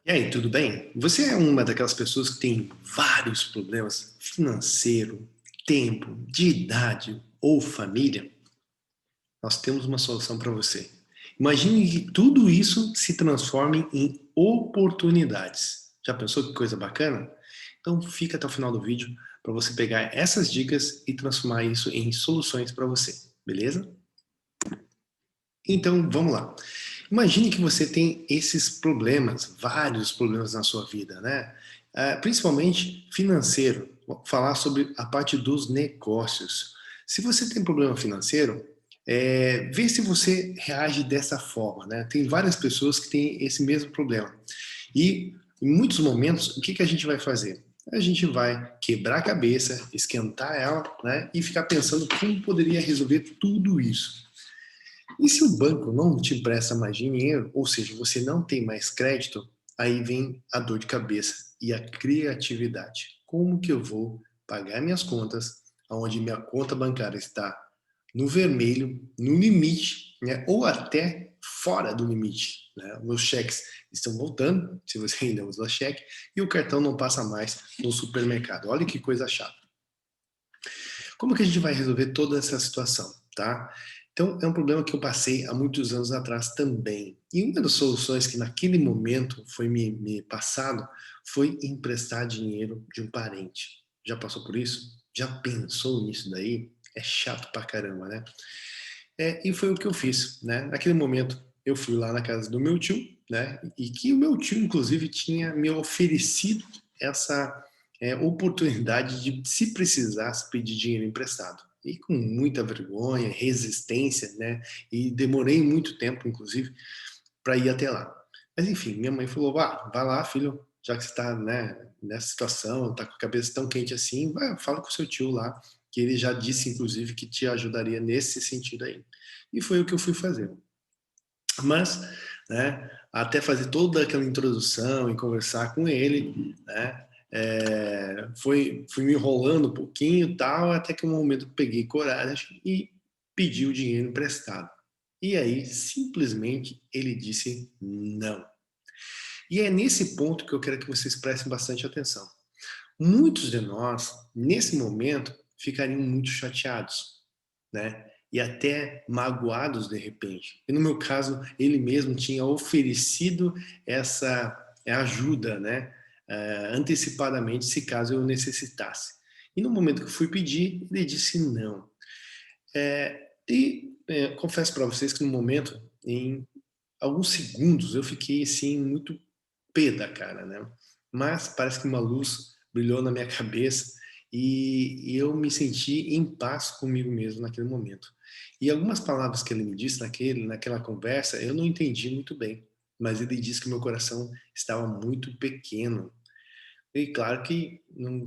E aí, tudo bem? Você é uma daquelas pessoas que tem vários problemas financeiro, tempo, de idade ou família? Nós temos uma solução para você. Imagine que tudo isso se transforme em oportunidades. Já pensou que coisa bacana? Então fica até o final do vídeo para você pegar essas dicas e transformar isso em soluções para você, beleza? Então vamos lá. Imagine que você tem esses problemas, vários problemas na sua vida, né? Principalmente financeiro. Vou falar sobre a parte dos negócios. Se você tem problema financeiro, vê se você reage dessa forma, né? Tem várias pessoas que têm esse mesmo problema. E em muitos momentos, o que que a gente vai fazer? A gente vai quebrar a cabeça, esquentar ela, né? E ficar pensando como poderia resolver tudo isso. E se o banco não te empresta mais dinheiro, ou seja, você não tem mais crédito, aí vem a dor de cabeça e a criatividade. Como que eu vou pagar minhas contas, onde minha conta bancária está no vermelho, no limite, né, ou até fora do limite, né? Meus cheques estão voltando, se você ainda usa cheque, e o cartão não passa mais no supermercado. Olha que coisa chata. Como que a gente vai resolver toda essa situação, tá? Então, é um problema que eu passei há muitos anos atrás também. E uma das soluções que naquele momento foi me passado foi emprestar dinheiro de um parente. Já passou por isso? Já pensou nisso daí? É chato pra caramba, né? E foi o que eu fiz, né? Naquele momento, eu fui lá na casa do meu tio, né? E que o meu tio, inclusive, tinha me oferecido essa oportunidade de, se precisasse, pedir dinheiro emprestado. E com muita vergonha, resistência, né? E demorei muito tempo, inclusive, para ir até lá. Mas enfim, minha mãe falou: vai lá, filho, já que você está, né, nessa situação, está com a cabeça tão quente assim, vai, fala com o seu tio lá, que ele já disse, inclusive, que te ajudaria nesse sentido aí. E foi o que eu fui fazer. Mas, né, até fazer toda aquela introdução e conversar com ele, né, fui me enrolando um pouquinho e tal, até que um momento eu peguei coragem e pedi o dinheiro emprestado. E aí, simplesmente, ele disse não. E é nesse ponto que eu quero que vocês prestem bastante atenção. Muitos de nós, nesse momento, ficariam muito chateados, né? E até magoados de repente. E no meu caso, ele mesmo tinha oferecido essa ajuda, né? Antecipadamente, se caso eu necessitasse. E no momento que eu fui pedir, ele disse não. Confesso para vocês que no momento, em alguns segundos, eu fiquei assim muito pé da cara, né? Mas parece que uma luz brilhou na minha cabeça e eu me senti em paz comigo mesmo naquele momento. E algumas palavras que ele me disse naquela conversa, eu não entendi muito bem, mas ele disse que meu coração estava muito pequeno. E claro que não,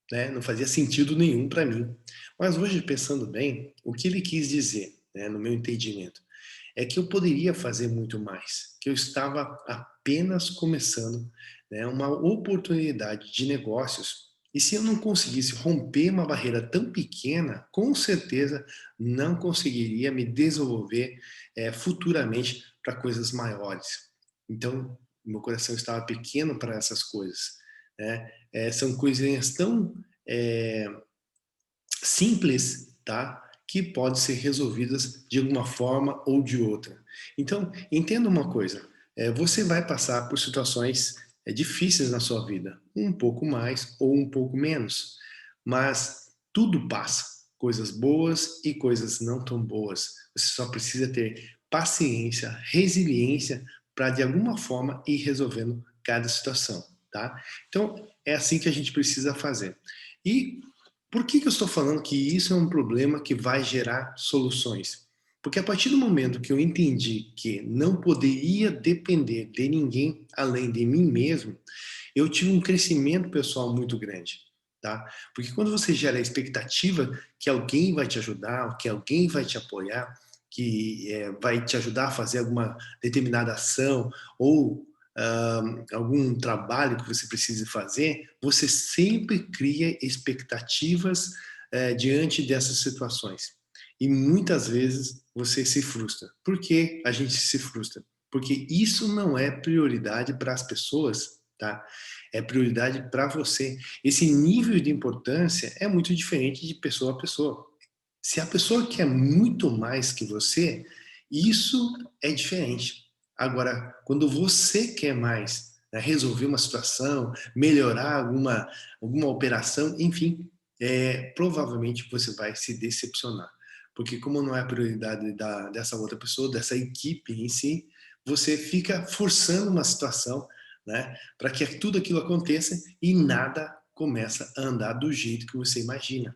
né, não fazia sentido nenhum para mim. Mas hoje, pensando bem, o que ele quis dizer, né, no meu entendimento, é que eu poderia fazer muito mais, que eu estava apenas começando, né, uma oportunidade de negócios. E se eu não conseguisse romper uma barreira tão pequena, com certeza não conseguiria me desenvolver futuramente para coisas maiores. Então, meu coração estava pequeno para essas coisas, né? São coisinhas tão simples, tá? Que podem ser resolvidas de alguma forma ou de outra. Então, entenda uma coisa, você vai passar por situações difíceis na sua vida, um pouco mais ou um pouco menos, mas tudo passa, coisas boas e coisas não tão boas. Você só precisa ter paciência, resiliência para de alguma forma ir resolvendo cada situação, tá? Então, é assim que a gente precisa fazer. E por que eu estou falando que isso é um problema que vai gerar soluções? Porque a partir do momento que eu entendi que não poderia depender de ninguém além de mim mesmo, eu tive um crescimento pessoal muito grande, tá? Porque quando você gera a expectativa que alguém vai te ajudar, que alguém vai te apoiar, que vai te ajudar a fazer alguma determinada ação ou algum trabalho que você precise fazer, você sempre cria expectativas diante dessas situações. E muitas vezes você se frustra. Por que a gente se frustra? porque isso não é prioridade para as pessoas, tá? É prioridade para você. Esse nível de importância é muito diferente de pessoa a pessoa. Se a pessoa quer muito mais que você, isso é diferente. Agora, quando você quer mais, né, resolver uma situação, melhorar alguma operação, enfim, provavelmente você vai se decepcionar. Porque como não é a prioridade dessa outra pessoa, dessa equipe em si, você fica forçando uma situação, né, para que tudo aquilo aconteça e nada começa a andar do jeito que você imagina.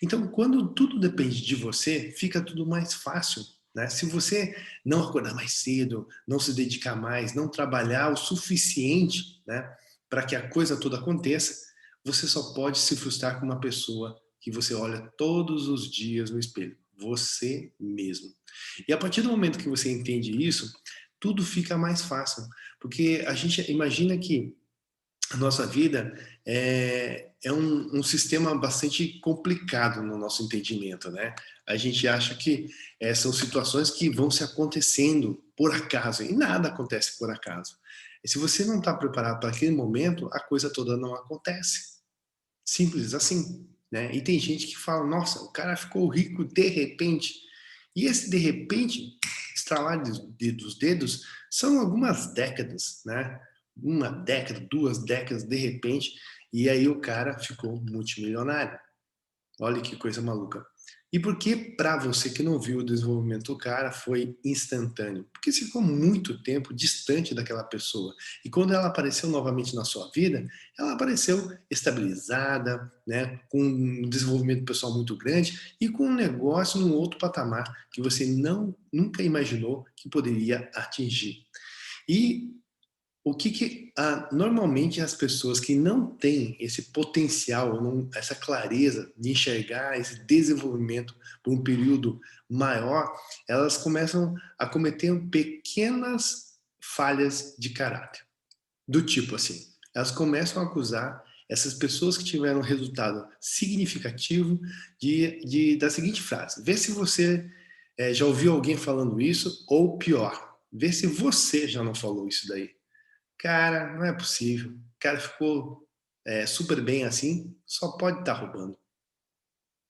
Então, quando tudo depende de você, fica tudo mais fácil, né? Se você não acordar mais cedo, não se dedicar mais, não trabalhar o suficiente, né, para que a coisa toda aconteça, você só pode se frustrar com uma pessoa que você olha todos os dias no espelho, você mesmo. E a partir do momento que você entende isso, tudo fica mais fácil, porque a gente imagina que a nossa vida é um sistema bastante complicado no nosso entendimento, né? A gente acha que são situações que vão se acontecendo por acaso, e nada acontece por acaso. E se você não está preparado para aquele momento, a coisa toda não acontece. Simples assim, né? E tem gente que fala, nossa, o cara ficou rico de repente. E esse de repente, estralar dos dedos, são algumas décadas, né? Uma década, 2 décadas, de repente, e aí o cara ficou multimilionário. Olha que coisa maluca. E por que para você que não viu o desenvolvimento do cara foi instantâneo? Porque você ficou muito tempo distante daquela pessoa. E quando ela apareceu novamente na sua vida, ela apareceu estabilizada, né, com um desenvolvimento pessoal muito grande e com um negócio num outro patamar que você nunca imaginou que poderia atingir. E o que normalmente as pessoas que não têm esse potencial, essa clareza de enxergar esse desenvolvimento por um período maior, elas começam a cometer pequenas falhas de caráter. Do tipo assim, elas começam a acusar essas pessoas que tiveram resultado significativo da seguinte frase: vê se você já ouviu alguém falando isso, ou pior, vê se você já não falou isso daí. Cara, não é possível. O cara ficou super bem assim, só pode estar roubando.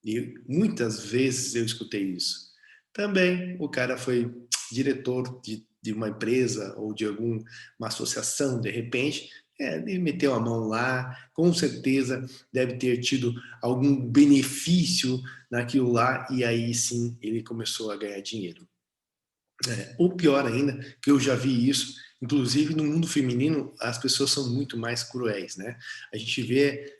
E muitas vezes eu escutei isso. Também o cara foi diretor de uma empresa ou de alguma associação, de repente, ele meteu a mão lá, com certeza deve ter tido algum benefício naquilo lá, e aí sim ele começou a ganhar dinheiro. Ou pior ainda, que eu já vi isso, inclusive no mundo feminino, as pessoas são muito mais cruéis, né? A gente vê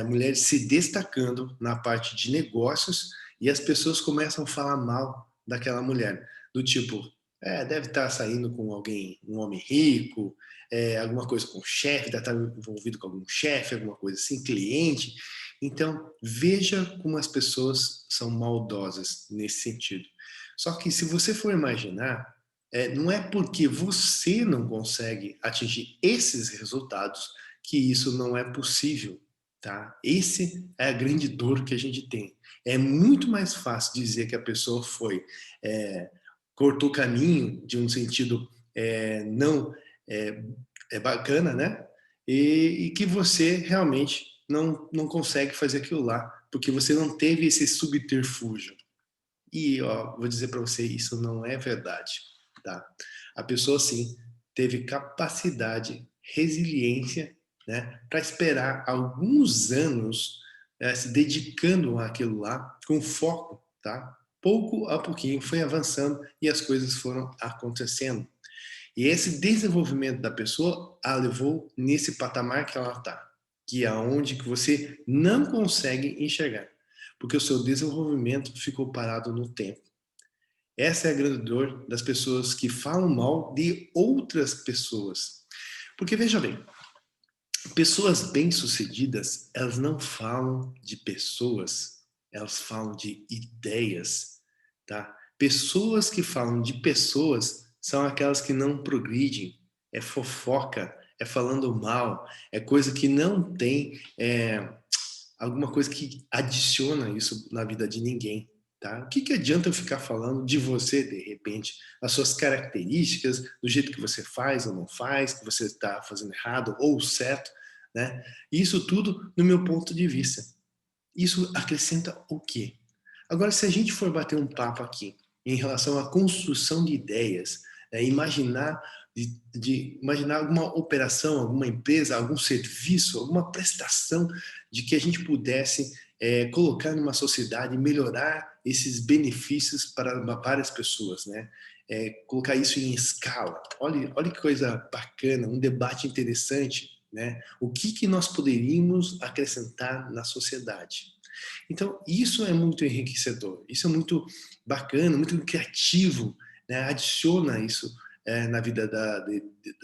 mulheres se destacando na parte de negócios e as pessoas começam a falar mal daquela mulher, do tipo, deve estar saindo com alguém, um homem rico, alguma coisa com o chefe, deve estar envolvido com algum chefe, alguma coisa assim, cliente. Então, veja como as pessoas são maldosas nesse sentido. Só que se você for imaginar, não é porque você não consegue atingir esses resultados que isso não é possível, tá? Esse é a grande dor que a gente tem. É muito mais fácil dizer que a pessoa foi cortou caminho de um sentido não é, bacana, né? E que você realmente não consegue fazer aquilo lá, porque você não teve esse subterfúgio. E ó, vou dizer para você, isso não é verdade, tá? A pessoa sim teve capacidade, resiliência, né, para esperar alguns anos se dedicando àquilo lá com foco, tá? Pouco a pouquinho foi avançando e as coisas foram acontecendo. E esse desenvolvimento da pessoa a levou nesse patamar que ela está, que é onde que você não consegue enxergar, porque o seu desenvolvimento ficou parado no tempo. Essa é a grande dor das pessoas que falam mal de outras pessoas. Porque veja bem, pessoas bem-sucedidas, elas não falam de pessoas, elas falam de ideias, tá? Pessoas que falam de pessoas são aquelas que não progridem, é fofoca, é falando mal, é coisa que não tem alguma coisa que adiciona isso na vida de ninguém. tá? O que que adianta eu ficar falando de você, de repente, as suas características, do jeito que você faz ou não faz, que você está fazendo errado ou certo, né? Isso tudo no meu ponto de vista. Isso acrescenta o quê? Agora, se a gente for bater um papo aqui em relação à construção de ideias, imaginar de imaginar alguma operação, alguma empresa, algum serviço, alguma prestação de que a gente pudesse colocar numa sociedade e melhorar esses benefícios para várias pessoas, né? Colocar isso em escala. Olha que coisa bacana, um debate interessante, né? O que que nós poderíamos acrescentar na sociedade? Então, isso é muito enriquecedor, isso é muito bacana, muito criativo, né? Adiciona isso na vida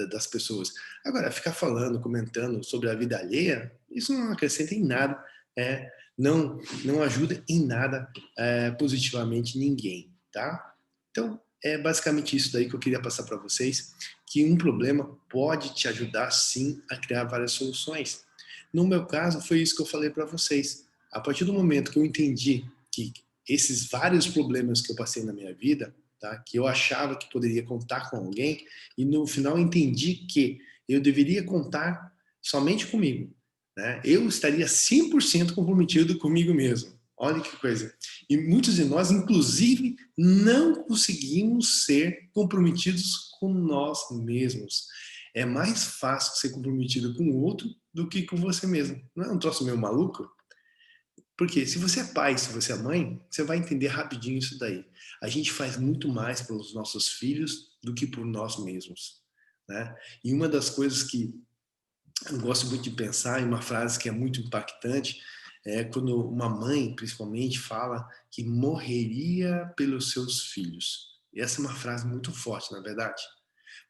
das pessoas. Agora, ficar falando, comentando sobre a vida alheia, isso não acrescenta em nada, não ajuda em nada positivamente ninguém, tá? Então, é basicamente isso daí que eu queria passar para vocês, que um problema pode te ajudar, sim, a criar várias soluções. No meu caso, foi isso que eu falei para vocês. A partir do momento que eu entendi que esses vários problemas que eu passei na minha vida, tá, que eu achava que poderia contar com alguém, e no final entendi que eu deveria contar somente comigo, né? Eu estaria 100% comprometido comigo mesmo. Olha que coisa. E muitos de nós, inclusive, não conseguimos ser comprometidos com nós mesmos. É mais fácil ser comprometido com o outro do que com você mesmo. Não é um troço meio maluco? Porque se você é pai, se você é mãe, você vai entender rapidinho isso daí. A gente faz muito mais pelos nossos filhos do que por nós mesmos, né? E uma das coisas que eu gosto muito de pensar, em uma frase que é muito impactante, é quando uma mãe, principalmente, fala que morreria pelos seus filhos. E essa é uma frase muito forte, na verdade.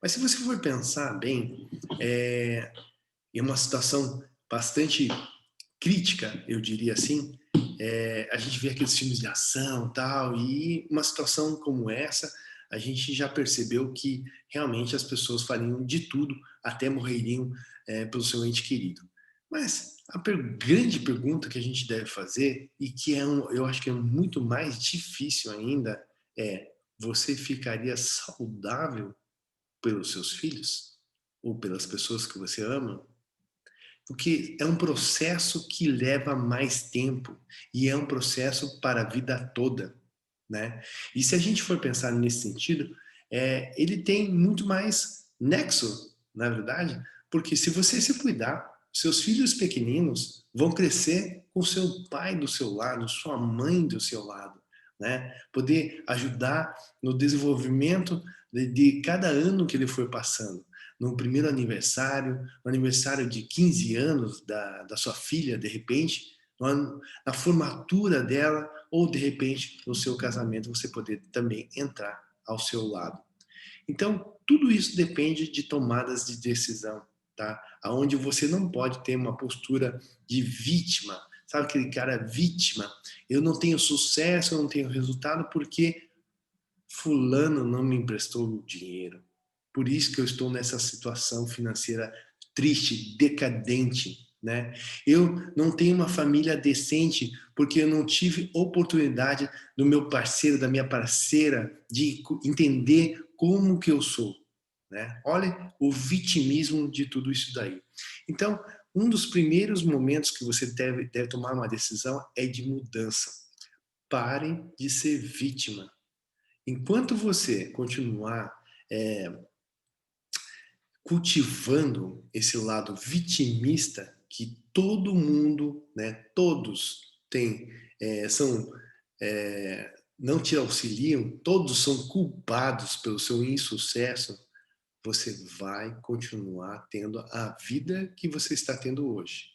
Mas se você for pensar bem, é uma situação bastante crítica, eu diria assim. A gente vê aqueles filmes de ação tal, e uma situação como essa, a gente já percebeu que realmente as pessoas fariam de tudo, até morreriam pelo seu ente querido. Mas a grande pergunta que a gente deve fazer, e que eu acho que é muito mais difícil ainda, é: você ficaria saudável pelos seus filhos? Ou pelas pessoas que você ama? Porque é um processo que leva mais tempo e é um processo para a vida toda, né? E se a gente for pensar nesse sentido, ele tem muito mais nexo, na verdade, porque se você se cuidar, seus filhos pequeninos vão crescer com seu pai do seu lado, sua mãe do seu lado, né? Poder ajudar no desenvolvimento de cada ano que ele for passando. No primeiro aniversário, no aniversário de 15 anos da sua filha, de repente, na formatura dela, ou de repente no seu casamento você poder também entrar ao seu lado. Então, tudo isso depende de tomadas de decisão, tá? Aonde você não pode ter uma postura de vítima. Sabe aquele cara vítima? Eu não tenho sucesso, eu não tenho resultado porque fulano não me emprestou dinheiro. Por isso que eu estou nessa situação financeira triste, decadente, né? Eu não tenho uma família decente porque eu não tive oportunidade do meu parceiro, da minha parceira, de entender como que eu sou, né? Olha o vitimismo de tudo isso daí. Então, um dos primeiros momentos que você deve tomar uma decisão é de mudança. Pare de ser vítima. Enquanto você continuar é, cultivando esse lado vitimista que todo mundo, né, todos têm, são, não te auxiliam, todos são culpados pelo seu insucesso, você vai continuar tendo a vida que você está tendo hoje.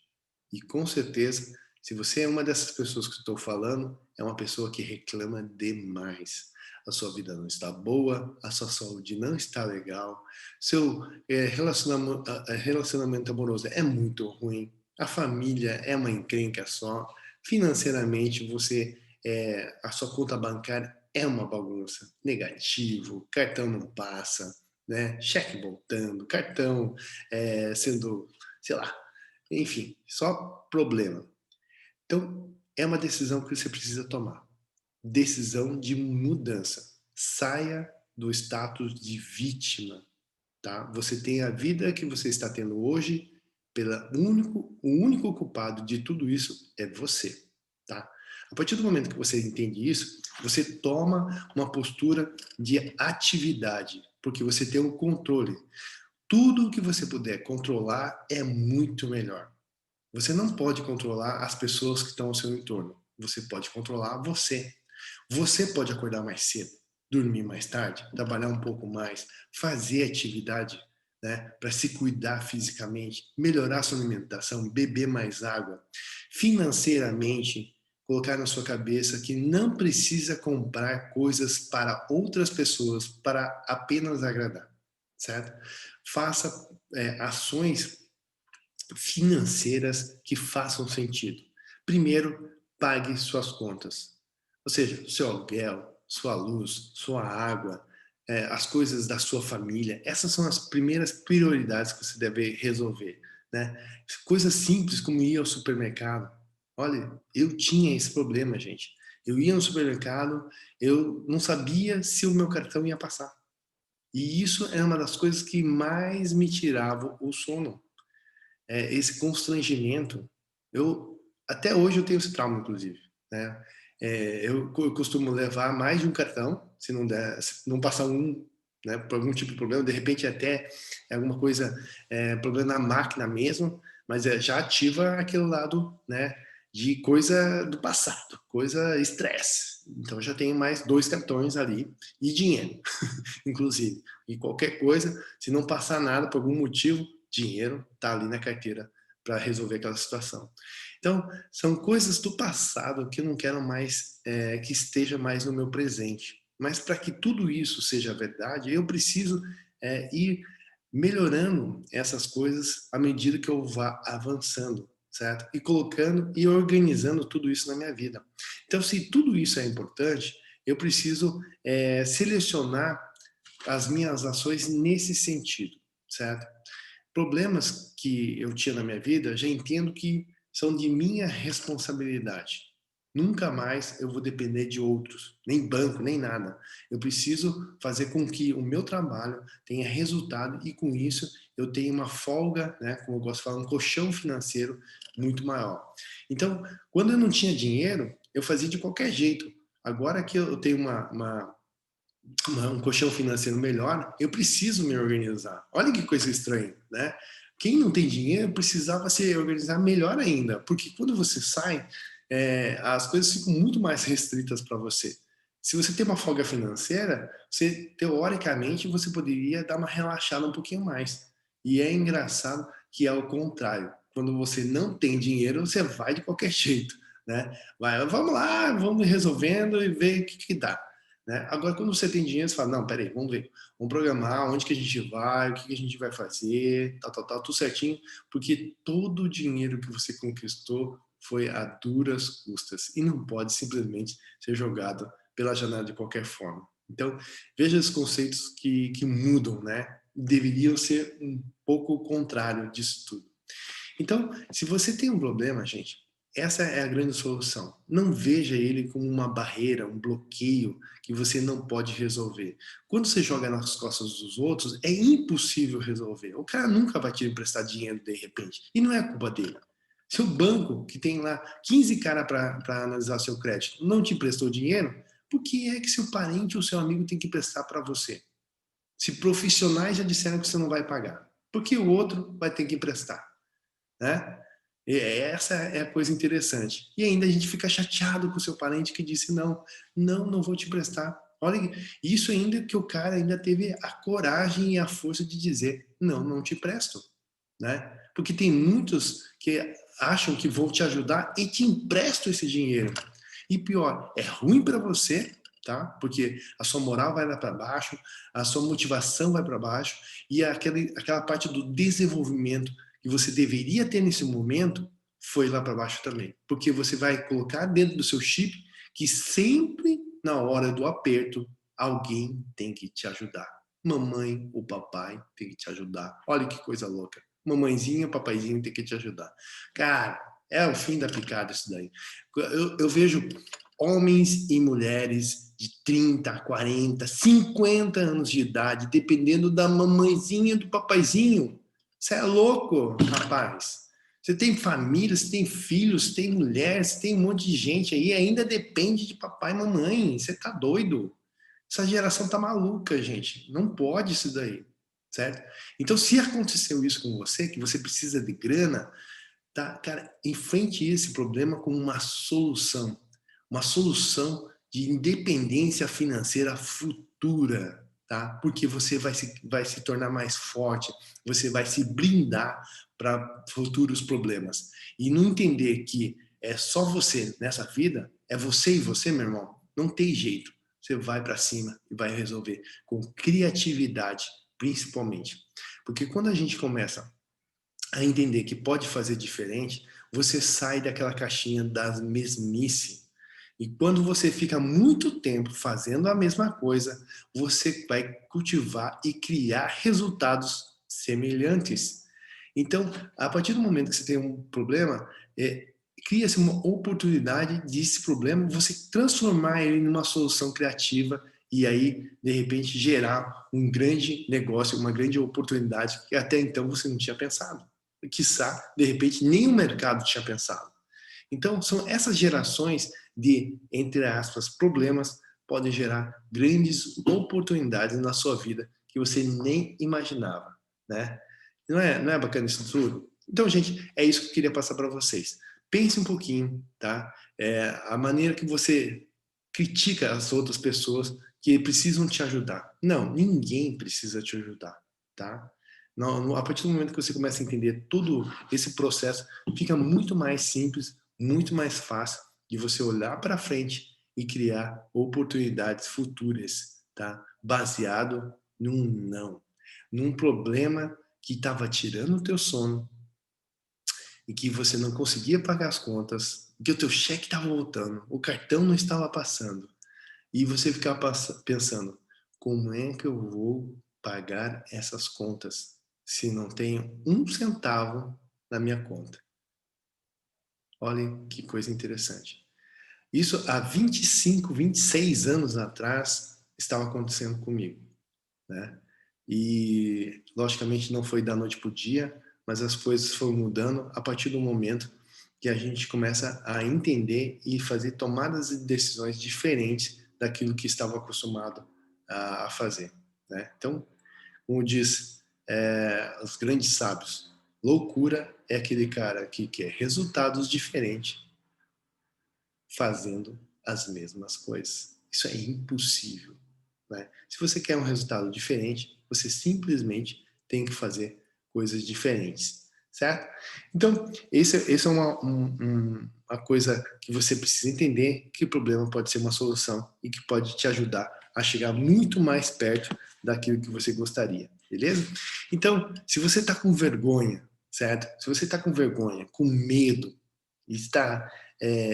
E com certeza, se você é uma dessas pessoas que estou falando, é uma pessoa que reclama demais. A sua vida não está boa, a sua saúde não está legal, seu relacionamento amoroso é muito ruim, a família é uma encrenca só, financeiramente a sua conta bancária é uma bagunça, negativo, cartão não passa, né? Cheque voltando, cartão sendo, sei lá, enfim, só problema. Então, é uma decisão que você precisa tomar. decisão de mudança. Saia do status de vítima, tá? Você tem a vida que você está tendo hoje, o único culpado de tudo isso é você, tá? A partir do momento que você entende isso, você toma uma postura de atividade, porque você tem o controle. Tudo que você puder controlar é muito melhor. Você não pode controlar as pessoas que estão ao seu entorno. Você pode controlar você. Você pode acordar mais cedo, dormir mais tarde, trabalhar um pouco mais, fazer atividade, né, para se cuidar fisicamente, melhorar sua alimentação, beber mais água. Financeiramente, colocar na sua cabeça que não precisa comprar coisas para outras pessoas para apenas agradar, certo? Faça ações financeiras que façam sentido. Primeiro, pague suas contas. Ou seja, seu aluguel, sua luz, sua água, as coisas da sua família. Essas são as primeiras prioridades que você deve resolver, né? Coisas simples como ir ao supermercado. Olha, eu tinha esse problema, gente. Eu ia no supermercado, eu não sabia se o meu cartão ia passar. E isso é uma das coisas que mais me tirava o sono, esse constrangimento. Até hoje eu tenho esse trauma, inclusive, né? Eu costumo levar mais de um cartão, se não der, se não passar um, né, por algum tipo de problema, de repente até alguma coisa, problema na máquina mesmo, mas já ativa aquele lado, né, de coisa do passado, coisa estresse. Então já tenho mais 2 cartões ali e dinheiro, inclusive. E qualquer coisa, se não passar nada por algum motivo, dinheiro está ali na carteira para resolver aquela situação. Então, são coisas do passado que eu não quero mais que esteja mais no meu presente. Mas para que tudo isso seja verdade, eu preciso ir melhorando essas coisas à medida que eu vá avançando, certo? E colocando e organizando tudo isso na minha vida. Então, se tudo isso é importante, eu preciso selecionar as minhas ações nesse sentido, certo? Problemas que eu tinha na minha vida, já entendo que são de minha responsabilidade. Nunca mais eu vou depender de outros, nem banco, nem nada. Eu preciso fazer com que o meu trabalho tenha resultado e com isso eu tenha uma folga, né, como eu gosto de falar, um colchão financeiro muito maior. Então, quando eu não tinha dinheiro, eu fazia de qualquer jeito. Agora que eu tenho um colchão financeiro melhor, eu preciso me organizar. Olha que coisa estranha, né? Quem não tem dinheiro precisava se organizar melhor ainda, porque quando você sai, as coisas ficam muito mais restritas para você. Se você tem uma folga financeira, você teoricamente você poderia dar uma relaxada um pouquinho mais. E é engraçado que é o contrário. Quando você não tem dinheiro, você vai de qualquer jeito, né? Vai, vamos lá, vamos resolvendo e ver o que dá. Né? Agora, quando você tem dinheiro, você fala, não, peraí, vamos ver, vamos programar onde que a gente vai, o que que a gente vai fazer, tal, tudo certinho, porque todo o dinheiro que você conquistou foi a duras custas e não pode simplesmente ser jogado pela janela de qualquer forma. Então, veja os conceitos que mudam, né? Deveriam ser um pouco o contrário disso tudo. Então, se você tem um problema, gente, essa é a grande solução. Não veja ele como uma barreira, um bloqueio que você não pode resolver. Quando você joga nas costas dos outros, é impossível resolver. O cara nunca vai te emprestar dinheiro de repente. E não é culpa dele. Se o banco, que tem lá 15 caras para analisar seu crédito, não te emprestou dinheiro, por que é que seu parente ou seu amigo tem que emprestar para você? Se profissionais já disseram que você não vai pagar, por que o outro vai ter que emprestar? Né? E essa é a coisa interessante. E ainda a gente fica chateado com o seu parente que disse não, não vou te emprestar. Olha, isso ainda que o cara ainda teve a coragem e a força de dizer não te presto, né? Porque tem muitos que acham que vão te ajudar e te emprestam esse dinheiro. E pior, é ruim para você, tá? Porque a sua moral vai lá para baixo, a sua motivação vai para baixo e aquela parte do desenvolvimento que você deveria ter nesse momento foi lá para baixo também. Porque você vai colocar dentro do seu chip que sempre na hora do aperto alguém tem que te ajudar. Mamãe ou papai tem que te ajudar. Olha que coisa louca. Mamãezinha, papaizinho tem que te ajudar. Cara, é o fim da picada isso daí. Eu vejo homens e mulheres de 30, 40, 50 anos de idade, dependendo da mamãezinha, do papaizinho. Você é louco, rapaz. Você tem família, você tem filhos, tem mulher, você tem um monte de gente aí, ainda depende de papai e mamãe. Você tá doido? Essa geração tá maluca, gente. Não pode isso daí, certo? Então, se aconteceu isso com você, que você precisa de grana, tá, cara, enfrente esse problema como uma solução de independência financeira futura, tá? Porque você vai se tornar mais forte, você vai se blindar para futuros problemas. E não entender que é só você nessa vida, é você e você, meu irmão, não tem jeito. Você vai para cima e vai resolver com criatividade, principalmente. Porque quando a gente começa a entender que pode fazer diferente, você sai daquela caixinha das mesmice. E quando você fica muito tempo fazendo a mesma coisa, você vai cultivar e criar resultados semelhantes. Então, a partir do momento que você tem um problema, cria-se uma oportunidade desse problema, você transformar ele numa solução criativa e aí, de repente, gerar um grande negócio, uma grande oportunidade que até então você não tinha pensado. Quiçá, de repente, nem o mercado tinha pensado. Então, são essas gerações de, entre aspas, problemas podem gerar grandes oportunidades na sua vida que você nem imaginava, né? Não é bacana isso tudo? Então, gente, é isso que eu queria passar para vocês. Pense um pouquinho, tá? A maneira que você critica as outras pessoas que precisam te ajudar. Não, ninguém precisa te ajudar, tá? Não, a partir do momento que você começa a entender todo esse processo, fica muito mais simples, muito mais fácil de você olhar para frente e criar oportunidades futuras, tá? Baseado num não, num problema que estava tirando o teu sono e que você não conseguia pagar as contas, que o teu cheque estava voltando, o cartão não estava passando e você ficava pensando, como é que eu vou pagar essas contas se não tenho um centavo na minha conta? Olhem que coisa interessante. Isso há 25, 26 anos atrás estava acontecendo comigo, né? E, logicamente, não foi da noite para o dia, mas as coisas foram mudando a partir do momento que a gente começa a entender e fazer tomadas de decisões diferentes daquilo que estava acostumado a fazer, né? Então, como diz os grandes sábios, loucura é aquele cara que quer resultados diferentes fazendo as mesmas coisas. Isso é impossível, né? Se você quer um resultado diferente, você simplesmente tem que fazer coisas diferentes, certo? Então, esse é uma coisa que você precisa entender, que o problema pode ser uma solução e que pode te ajudar a chegar muito mais perto daquilo que você gostaria, beleza? Então, se você está com vergonha, certo? Se você está com vergonha, com medo, e está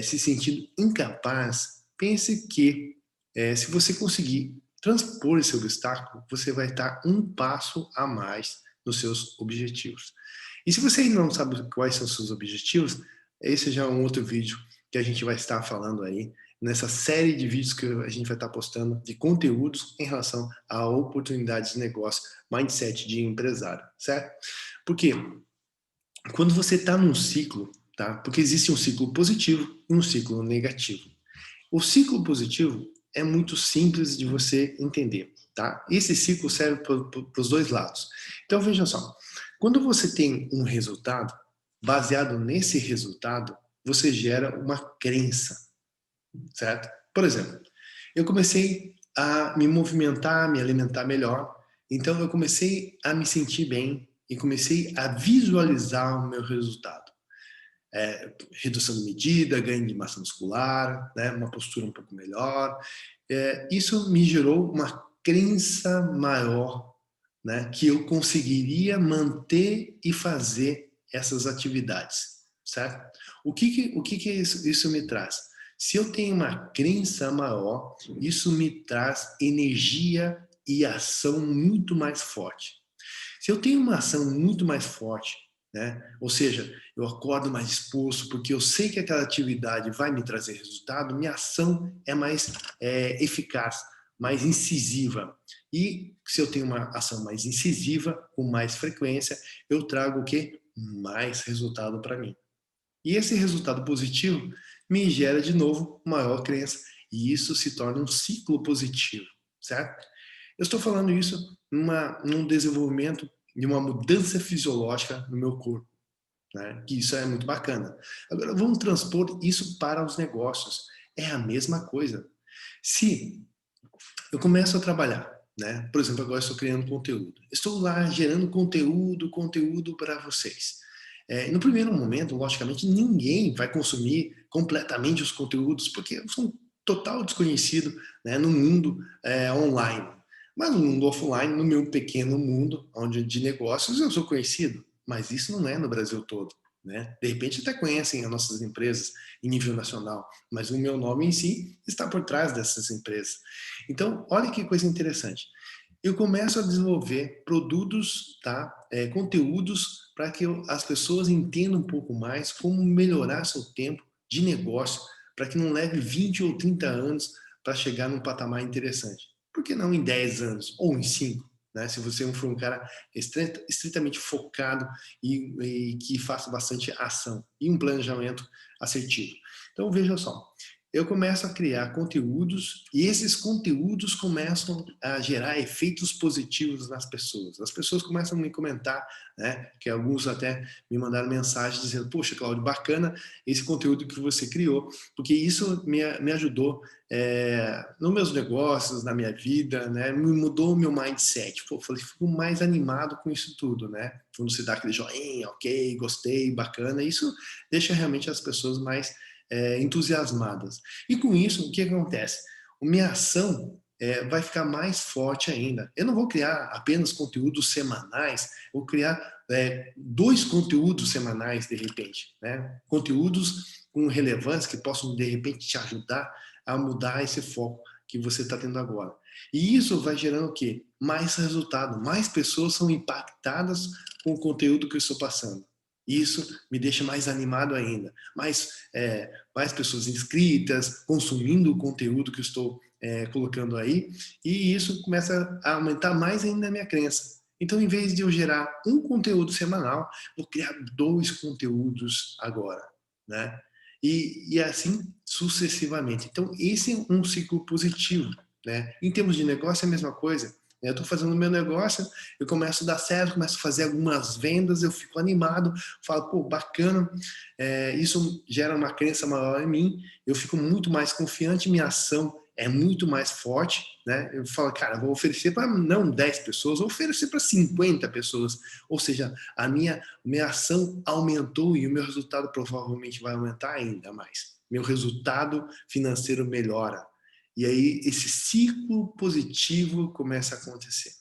se sentindo incapaz, pense que se você conseguir transpor esse obstáculo, você vai estar um passo a mais nos seus objetivos. E se você ainda não sabe quais são os seus objetivos, esse já é um outro vídeo que a gente vai estar falando aí, nessa série de vídeos que a gente vai estar postando de conteúdos em relação a oportunidades de negócio, mindset de empresário, certo? Porque quando você está num ciclo, tá? Porque existe um ciclo positivo e um ciclo negativo. O ciclo positivo é muito simples de você entender, tá? Esse ciclo serve para os dois lados. Então veja só, quando você tem um resultado, baseado nesse resultado, você gera uma crença, certo? Por exemplo, eu comecei a me movimentar, me alimentar melhor, então eu comecei a me sentir bem e comecei a visualizar o meu resultado. Redução de medida, ganho de massa muscular, né, uma postura um pouco melhor. Isso me gerou uma crença maior, né, que eu conseguiria manter e fazer essas atividades, certo? O que isso me traz? Se eu tenho uma crença maior, isso me traz energia e ação muito mais forte. Se eu tenho uma ação muito mais forte, né? Ou seja, eu acordo mais disposto porque eu sei que aquela atividade vai me trazer resultado, minha ação é mais eficaz, mais incisiva. E se eu tenho uma ação mais incisiva, com mais frequência, eu trago o quê? Mais resultado para mim. E esse resultado positivo me gera de novo maior crença e isso se torna um ciclo positivo, certo? Eu estou falando isso num desenvolvimento de uma mudança fisiológica no meu corpo, né? Que isso é muito bacana. Agora, vamos transpor isso para os negócios. É a mesma coisa. Se eu começo a trabalhar, né? Por exemplo, agora estou criando conteúdo. Estou lá gerando conteúdo para vocês. No primeiro momento, logicamente, ninguém vai consumir completamente os conteúdos, porque eu sou um total desconhecido, né, no mundo online. Mas no mundo offline, no meu pequeno mundo onde de negócios, eu sou conhecido. Mas isso não é no Brasil todo. Né? De repente até conhecem as nossas empresas em nível nacional, mas o meu nome em si está por trás dessas empresas. Então, olha que coisa interessante. Eu começo a desenvolver produtos, tá? Conteúdos para que as pessoas entendam um pouco mais como melhorar seu tempo de negócio, para que não leve 20 ou 30 anos para chegar num patamar interessante. Por que não em 10 anos ou em 5? Né? Se você for um cara estritamente focado e que faça bastante ação e um planejamento assertivo. Então, veja só, eu começo a criar conteúdos e esses conteúdos começam a gerar efeitos positivos nas pessoas. As pessoas começam a me comentar, né, que alguns até me mandaram mensagem dizendo, poxa, Cláudio, bacana esse conteúdo que você criou, porque isso me ajudou nos meus negócios, na minha vida, né, me mudou o meu mindset. Pô, falei, fico mais animado com isso tudo, né? Quando você dá aquele joinha, ok, gostei, bacana, isso deixa realmente as pessoas mais entusiasmadas. E com isso, o que acontece? A minha ação vai ficar mais forte ainda. Eu não vou criar apenas conteúdos semanais, vou criar 2 conteúdos semanais, de repente. Né? Conteúdos com relevância que possam, de repente, te ajudar a mudar esse foco que você está tendo agora. E isso vai gerando o quê? Mais resultado, mais pessoas são impactadas com o conteúdo que eu estou passando. Isso me deixa mais animado ainda, mais pessoas inscritas, consumindo o conteúdo que eu estou colocando aí, e isso começa a aumentar mais ainda a minha crença. Então, em vez de eu gerar um conteúdo semanal, vou criar 2 conteúdos agora, né? E assim sucessivamente. Então, esse é um ciclo positivo, né? Em termos de negócio, é a mesma coisa. Eu estou fazendo o meu negócio, eu começo a dar certo, começo a fazer algumas vendas, eu fico animado, falo, pô, bacana, isso gera uma crença maior em mim, eu fico muito mais confiante, minha ação é muito mais forte, né? Eu falo, cara, vou oferecer para não 10 pessoas, vou oferecer para 50 pessoas, ou seja, a minha ação aumentou e o meu resultado provavelmente vai aumentar ainda mais. Meu resultado financeiro melhora. E aí esse ciclo positivo começa a acontecer.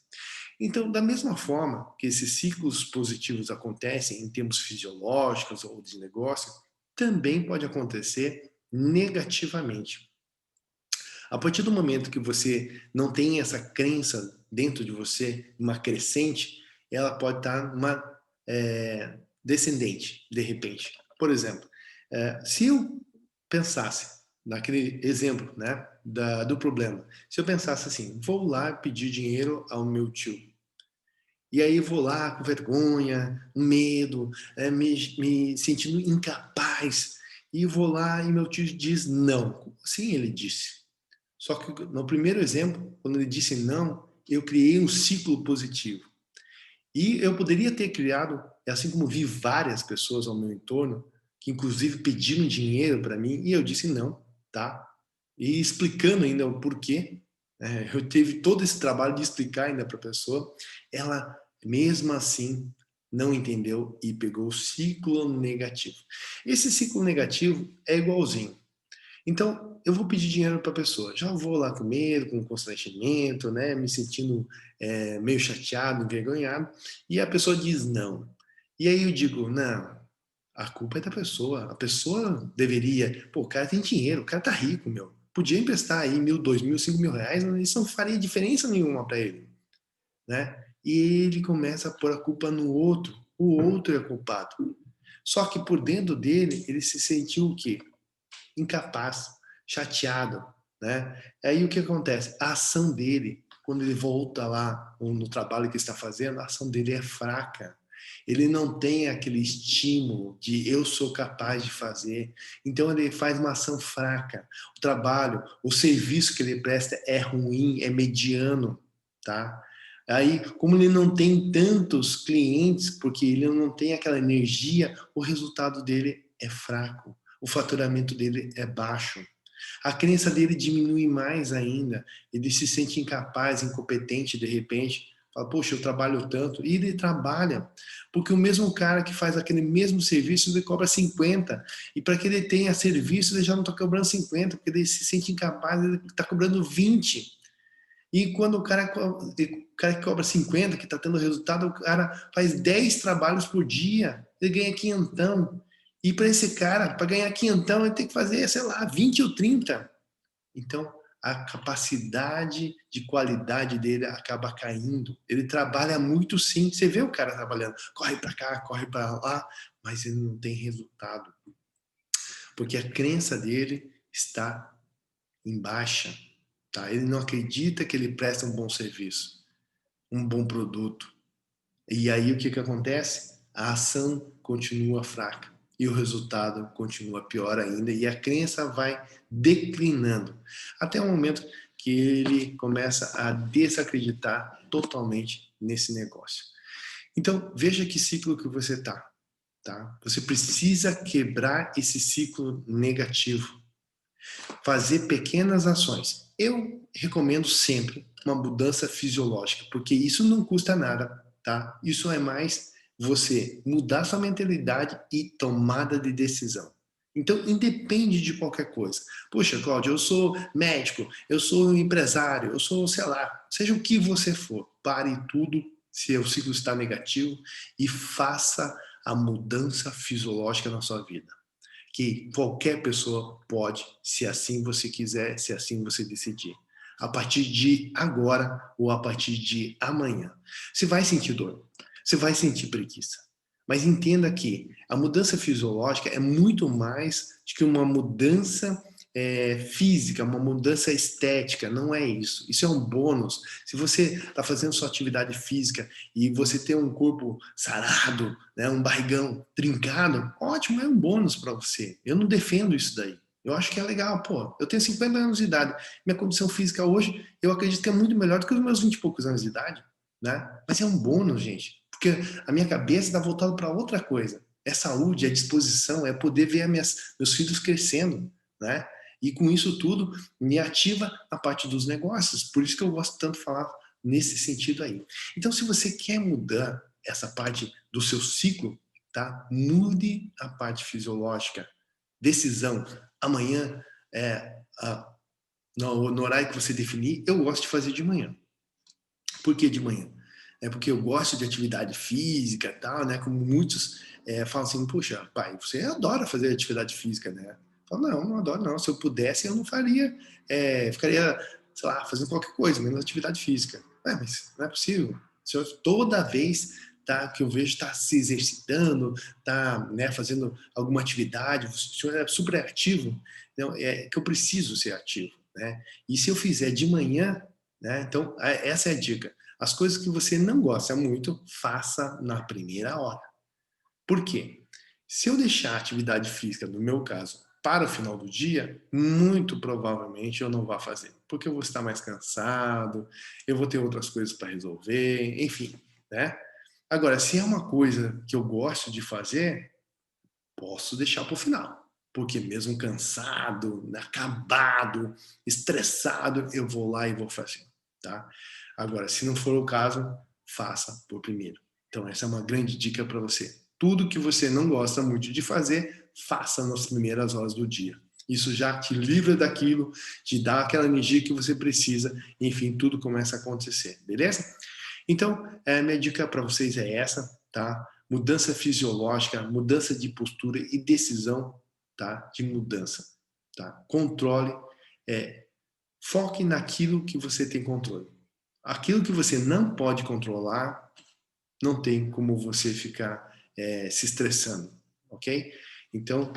Então, da mesma forma que esses ciclos positivos acontecem em termos fisiológicos ou de negócio, também pode acontecer negativamente. A partir do momento que você não tem essa crença dentro de você, uma crescente, ela pode estar uma descendente, de repente. Por exemplo, se eu pensasse naquele exemplo, né, do problema, se eu pensasse assim, vou lá pedir dinheiro ao meu tio, e aí vou lá com vergonha, medo, me sentindo incapaz, e vou lá e meu tio diz não. Sim, ele disse. Só que no primeiro exemplo, quando ele disse não, eu criei um ciclo positivo. E eu poderia ter criado, assim como vi várias pessoas ao meu entorno, que inclusive pediram dinheiro para mim, e eu disse não, tá? E explicando ainda o porquê, eu tive todo esse trabalho de explicar ainda para a pessoa, ela mesmo assim não entendeu e pegou o ciclo negativo. Esse ciclo negativo é igualzinho. Então, eu vou pedir dinheiro para a pessoa. Já vou lá com medo, com constrangimento, né? Me sentindo meio chateado, envergonhado. E a pessoa diz não. E aí eu digo, não, a culpa é da pessoa. A pessoa deveria... Pô, o cara tem dinheiro, o cara tá rico, meu. Podia emprestar aí 1.000, 2.000, 5.000 reais, mas isso não faria diferença nenhuma para ele, né? E ele começa a pôr a culpa no outro. o outro é culpado. Só que por dentro dele, ele se sentiu o quê? Incapaz, chateado, né? Aí o que acontece? A ação dele, quando ele volta lá no trabalho que está fazendo, a ação dele é fraca. Ele não tem aquele estímulo de eu sou capaz de fazer. Então ele faz uma ação fraca. O trabalho, o serviço que ele presta é ruim, é mediano, tá? Aí, como ele não tem tantos clientes, porque ele não tem aquela energia, o resultado dele é fraco. O faturamento dele é baixo. A crença dele diminui mais ainda. Ele se sente incapaz, incompetente de repente. Fala, poxa, eu trabalho tanto. E ele trabalha. Porque o mesmo cara que faz aquele mesmo serviço, ele cobra 50. E para que ele tenha serviço, ele já não está cobrando 50, porque ele se sente incapaz, ele está cobrando 20. E quando o cara que cobra 50, que está tendo resultado, o cara faz 10 trabalhos por dia, ele ganha quinhentão. E para esse cara, para ganhar quinhentão, ele tem que fazer, sei lá, 20 ou 30. Então, a capacidade de qualidade dele acaba caindo. Ele trabalha muito sim. Você vê o cara trabalhando, corre para cá, corre para lá, mas ele não tem resultado. Porque a crença dele está em baixa. Tá? Ele não acredita que ele presta um bom serviço, um bom produto. E aí o que, que acontece? A ação continua fraca e o resultado continua pior ainda e a crença vai declinando até o momento que ele começa a desacreditar totalmente nesse negócio. Então veja que ciclo que você está. Tá? Você precisa quebrar esse ciclo negativo, fazer pequenas ações. Eu recomendo sempre uma mudança fisiológica, porque isso não custa nada, tá? Isso é mais você mudar sua mentalidade e tomada de decisão. Então, independe de qualquer coisa. Poxa, Cláudio, eu sou médico, eu sou empresário, eu sou, sei lá, seja o que você for, pare tudo se o ciclo está negativo e faça a mudança fisiológica na sua vida, que qualquer pessoa pode, se assim você quiser, se assim você decidir. A partir de agora ou a partir de amanhã. Você vai sentir dor, você vai sentir preguiça. Mas entenda que a mudança fisiológica é muito mais do que uma mudança física, uma mudança estética, não é isso. Isso é um bônus. Se você está fazendo sua atividade física e você tem um corpo sarado, né, um barrigão trincado, ótimo, é um bônus para você. Eu não defendo isso daí. Eu acho que é legal, pô. Eu tenho 50 anos de idade. Minha condição física hoje, eu acredito que é muito melhor do que os meus 20 e poucos anos de idade, né? Mas é um bônus, gente. Porque a minha cabeça está voltada para outra coisa. É saúde, é disposição, é poder ver meus filhos crescendo, né? E com isso tudo, me ativa a parte dos negócios. Por isso que eu gosto tanto de falar nesse sentido aí. Então, se você quer mudar essa parte do seu ciclo, tá? Mude a parte fisiológica. Decisão. Amanhã, no horário que você definir, eu gosto de fazer de manhã. Por que de manhã? É porque eu gosto de atividade física e tal, né? Como muitos falam assim, puxa, pai, você adora fazer atividade física, né? Eu falo, não, não adoro não. Se eu pudesse, eu não faria, ficaria, sei lá, fazendo qualquer coisa, menos atividade física. Mas não é possível. Se eu, toda vez que eu vejo está se exercitando, está, né, fazendo alguma atividade, o senhor é super ativo, então, é que eu preciso ser ativo, né? E se eu fizer de manhã, né? Então, essa é a dica. As coisas que você não gosta muito, faça na primeira hora. Por quê? Se eu deixar a atividade física, no meu caso, para o final do dia, muito provavelmente eu não vou fazer. Porque eu vou estar mais cansado, eu vou ter outras coisas para resolver, enfim, né? Agora, se é uma coisa que eu gosto de fazer, posso deixar para o final. Porque mesmo cansado, acabado, estressado, eu vou lá e vou fazer, tá? Agora, se não for o caso, faça por primeiro. Então, essa é uma grande dica para você. Tudo que você não gosta muito de fazer, faça nas primeiras horas do dia. Isso já te livra daquilo, te dá aquela energia que você precisa, enfim, tudo começa a acontecer, beleza? Então, minha dica para vocês é essa, tá? Mudança fisiológica, mudança de postura e decisão, tá? De mudança, tá? Controle, foque naquilo que você tem controle. Aquilo que você não pode controlar, não tem como você ficar se estressando, ok? Então,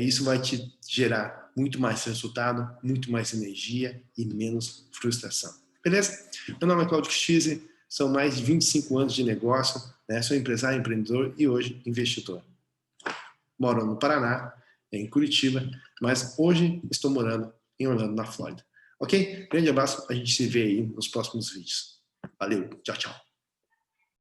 isso vai te gerar muito mais resultado, muito mais energia e menos frustração. Beleza? Meu nome é Claudio Xise, são mais de 25 anos de negócio, né? Sou empresário, empreendedor e hoje investidor. Moro no Paraná, em Curitiba, mas hoje estou morando em Orlando, na Flórida. Ok? Grande abraço, a gente se vê aí nos próximos vídeos. Valeu, tchau, tchau.